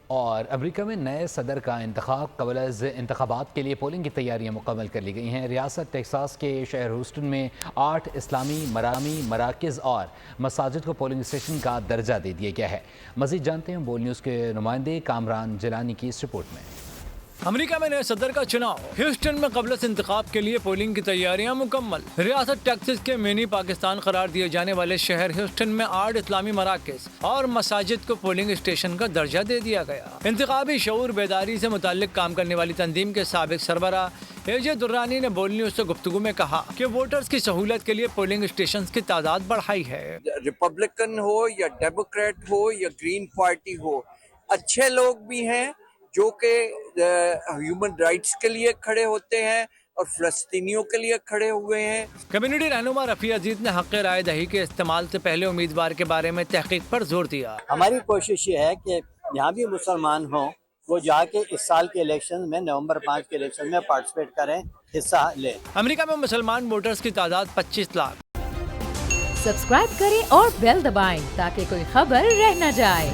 اور امریکہ میں نئے صدر کا انتخاب قبل از انتخابات کے لیے پولنگ کی تیاریاں مکمل کر لی گئی ہیں۔ ریاست ٹیکساس کے شہر ہیوسٹن میں 8 اسلامی مراکز اور مساجد کو پولنگ اسٹیشن کا درجہ دے دیا گیا ہے۔ مزید جانتے ہیں بول نیوز کے نمائندے کامران جیلانی کی اس رپورٹ میں۔ امریکہ میں نئے صدر کا چناؤ، ہیوسٹن میں قبل از انتخاب کے لیے پولنگ کی تیاریاں مکمل۔ ریاست ٹیکساس کے منی پاکستان قرار دیے جانے والے شہر ہیوسٹن میں 8 اسلامی مراکز اور مساجد کو پولنگ اسٹیشن کا درجہ دے دیا گیا۔ انتخابی شعور بیداری سے متعلق کام کرنے والی تنظیم کے سابق سربراہ اے جے درانی نے بول نیوز سے گفتگو میں کہا کہ ووٹرز کی سہولت کے لیے پولنگ اسٹیشنز کی تعداد بڑھائی ہے۔ ریپبلکن ہو یا ڈیموکریٹ ہو یا گرین پارٹی ہو، اچھے لوگ بھی ہیں جو کہ ہیومن رائٹس کے لیے کھڑے ہوتے ہیں اور فلسطینیوں کے لیے کھڑے ہوئے ہیں۔ کمیونٹی رہنما رفیع عزیز نے حق رائے دہی کے استعمال سے پہلے امیدوار کے بارے میں تحقیق پر زور دیا۔ ہماری کوشش یہ ہے کہ یہاں بھی مسلمان ہوں، وہ جا کے اس سال کے الیکشن میں نومبر 5 کے الیکشن میں پارٹیسپیٹ کریں، حصہ لیں۔ امریکہ میں مسلمان ووٹرز کی تعداد 25 لاکھ۔ سبسکرائب کریں اور بیل دبائیں تاکہ کوئی خبر رہ نہ جائے۔